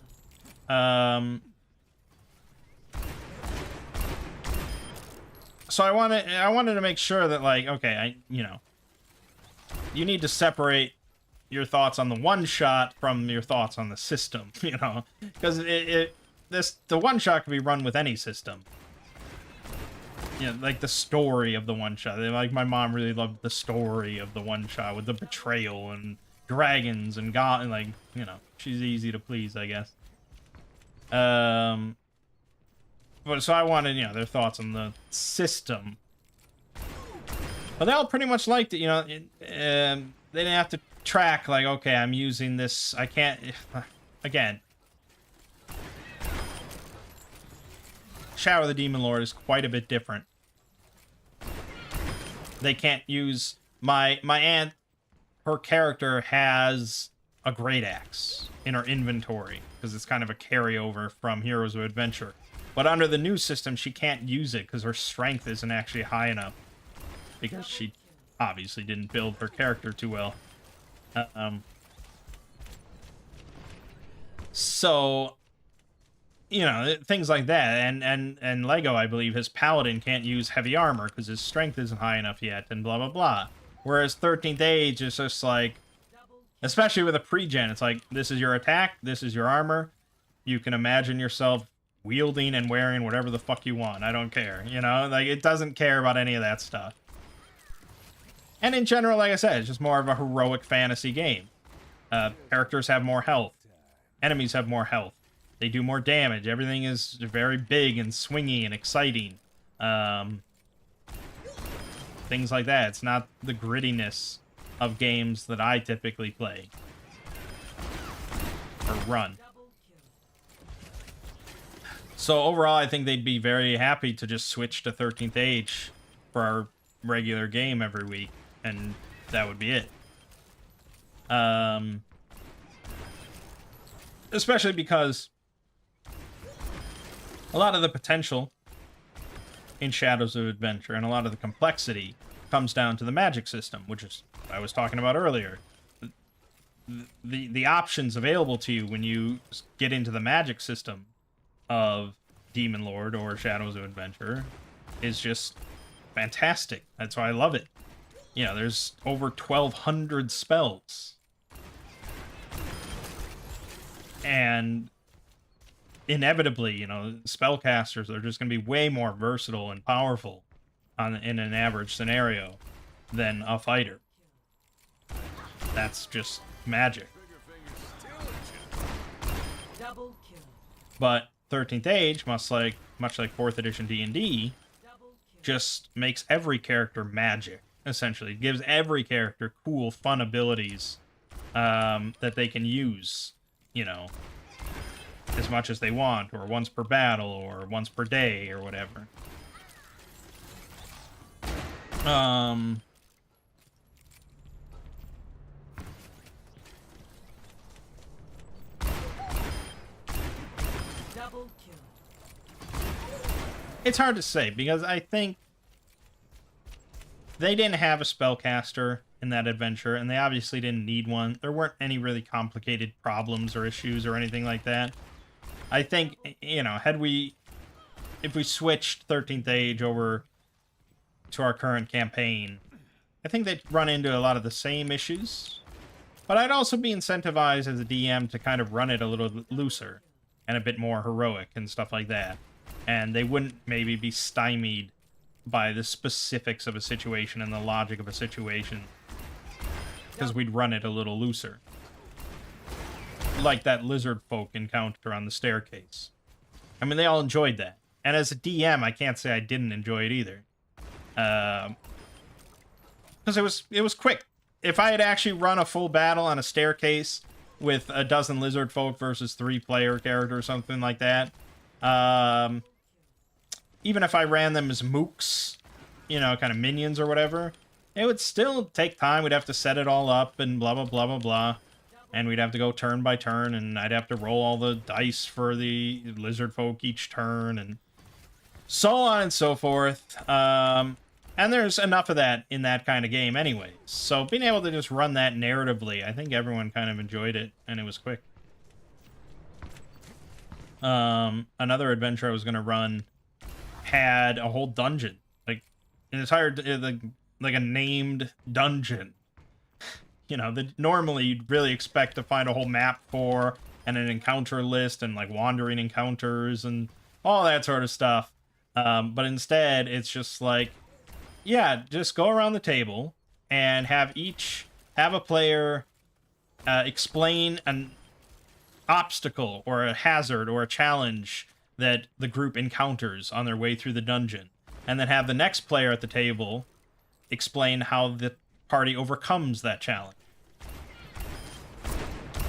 So I wanted to make sure that, like, okay, you know, you need to separate your thoughts on the one shot from your thoughts on the system, you know, because the one shot can be run with any system. You know, like the story of the one shot. Like my mom really loved the story of the one shot with the betrayal and dragons and god, and like, you know, she's easy to please, I guess. But so I wanted, you know, their thoughts on the system. But they all pretty much liked it, you know. They didn't have to track, like, okay, I'm using this, I can't, again. Shadow of the Demon Lord is quite a bit different. They can't use, my aunt, her character has a great axe in her inventory, because it's kind of a carryover from Heroes of Adventure. But under the new system, she can't use it because her strength isn't actually high enough. Because she obviously didn't build her character too well. So, you know, things like that. And Lego, I believe, his paladin can't use heavy armor because his strength isn't high enough yet, and blah, blah, blah. Whereas 13th Age is just like, especially with a pre-gen, it's like, this is your attack, this is your armor. You can imagine yourself wielding and wearing whatever the fuck you want. I don't care, you know? Like, it doesn't care about any of that stuff. And in general, like I said, it's just more of a heroic fantasy game. Characters have more health. Enemies have more health. They do more damage. Everything is very big and swingy and exciting. Things like that. It's not the grittiness of games that I typically play. Or run. So overall, I think they'd be very happy to just switch to 13th Age for our regular game every week, and that would be it. Especially because a lot of the potential in Shadows of Adventure and a lot of the complexity comes down to the magic system, which is what I was talking about earlier. The options available to you when you get into the magic system of Demon Lord or Shadows of Adventure is just fantastic. That's why I love it. You know, there's over 1,200 spells. And inevitably, you know, spellcasters are just going to be way more versatile and powerful in an average scenario than a fighter. That's just magic. Double kill. But 13th Age, much like 4th edition D&D, just makes every character magic, essentially. It gives every character cool, fun abilities that they can use, you know, as much as they want, or once per battle, or once per day, or whatever. Double kill. It's hard to say, because I think they didn't have a spellcaster in that adventure, and they obviously didn't need one. There weren't any really complicated problems or issues or anything like that. I think, you know, if we switched 13th Age over to our current campaign, I think they'd run into a lot of the same issues. But I'd also be incentivized as a DM to kind of run it a little looser and a bit more heroic and stuff like that. and they wouldn't maybe be stymied by the specifics of a situation and the logic of a situation, because we'd run it a little looser. Like that lizard folk encounter on the staircase. I mean, they all enjoyed that. And as a DM, I can't say I didn't enjoy it either. Because it was quick. If I had actually run a full battle on a staircase with a dozen lizard folk versus 3-player character or something like that, even if I ran them as mooks, you know, kind of minions or whatever, it would still take time. We'd have to set it all up and blah, blah, blah, blah, blah. And we'd have to go turn by turn, and I'd have to roll all the dice for the lizard folk each turn, and so on and so forth. And there's enough of that in that kind of game anyways. So being able to just run that narratively, I think everyone kind of enjoyed it, and it was quick. Another adventure I was going to run had a whole dungeon. Like, an entire, like a named dungeon. You know, that normally you'd really expect to find a whole map for, and an encounter list, and like wandering encounters, and all that sort of stuff. But instead, it's just like, yeah, just go around the table and have a player explain an obstacle or a hazard or a challenge that the group encounters on their way through the dungeon, and then have the next player at the table explain how the party overcomes that challenge.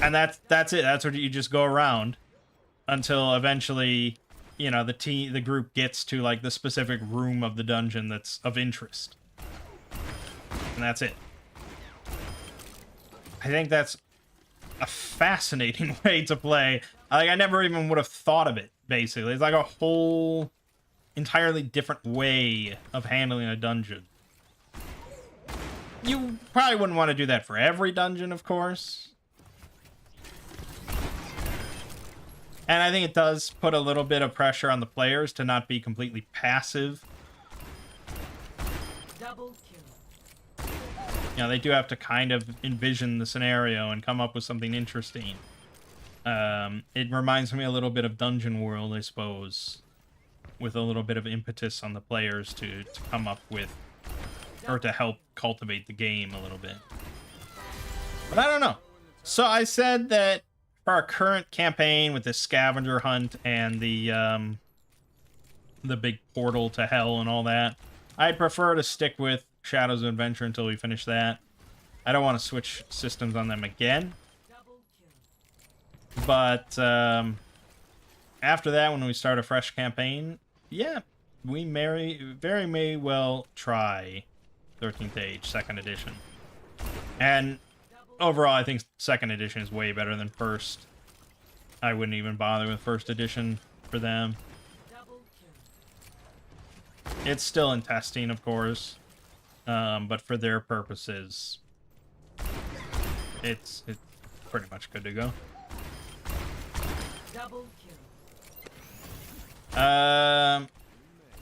And that's it. That's what you just go around until eventually, you know, the group gets to like the specific room of the dungeon that's of interest. And that's it. I think that's a fascinating way to play. Like, I never even would have thought of it, basically. It's like a whole entirely different way of handling a dungeon. You probably wouldn't want to do that for every dungeon, of course. And I think it does put a little bit of pressure on the players to not be completely passive. Double kill. You know, they do have to kind of envision the scenario and come up with something interesting. It reminds me a little bit of Dungeon World, I suppose, with a little bit of impetus on the players to come up with, or to help cultivate the game a little bit. But I don't know. So I said that for our current campaign with the scavenger hunt and the big portal to hell and all that, I'd prefer to stick with Shadows of Adventure until we finish that. I don't want to switch systems on them again. But after that, when we start a fresh campaign, yeah, we very may well try 13th Age, 2nd edition. And overall, I think 2nd edition is way better than 1st. I wouldn't even bother with 1st edition for them. It's still in testing, of course, but for their purposes, it's pretty much good to go. Double kill.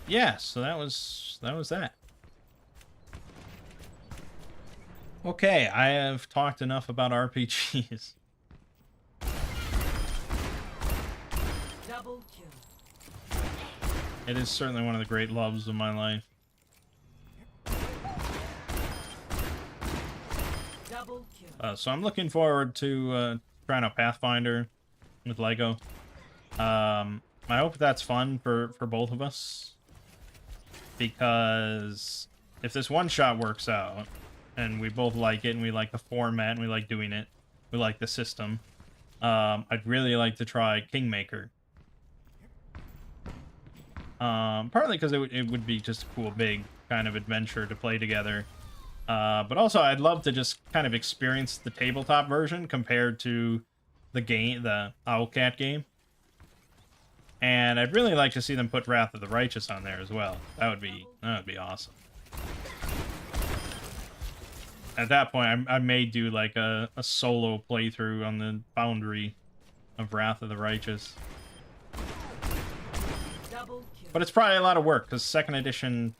Yeah, so that was that. Okay, I have talked enough about RPGs. Double kill. It is certainly one of the great loves of my life. Double kill. So I'm looking forward to trying out Pathfinder with Lego. I hope that's fun for both of us, because if this one shot works out and we both like it and we like the format and we like doing it, we like the system, I'd really like to try Kingmaker. Partly because it would be just a cool big kind of adventure to play together, but also I'd love to just kind of experience the tabletop version compared to the Owlcat game. And I'd really like to see them put Wrath of the Righteous on there as well. That would be awesome. At that point, I may do like a solo playthrough on the Foundry of Wrath of the Righteous. But it's probably a lot of work, because 2nd edition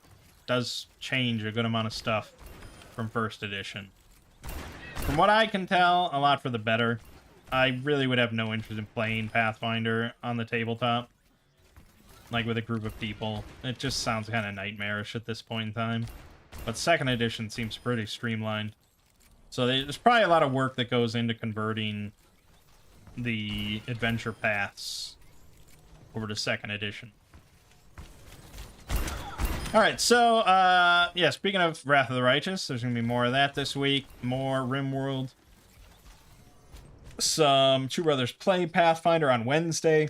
does change a good amount of stuff from 1st edition. From what I can tell, a lot for the better. I really would have no interest in playing Pathfinder on the tabletop. like with a group of people. It just sounds kind of nightmarish at this point in time. But second edition seems pretty streamlined. So there's probably a lot of work that goes into converting the adventure paths over to second edition. Alright, so, yeah, speaking of Wrath of the Righteous, there's going to be more of that this week. More RimWorld. Some Two Brothers Play Pathfinder on Wednesday.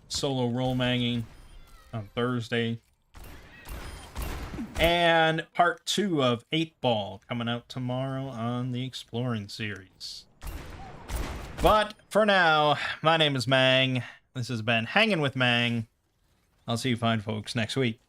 Solo role-manging on Thursday. And part 2 of 8 Ball coming out tomorrow on the Exploring series. But for now, my name is Mangg. This has been Hanging with Mangg. I'll see you fine folks next week.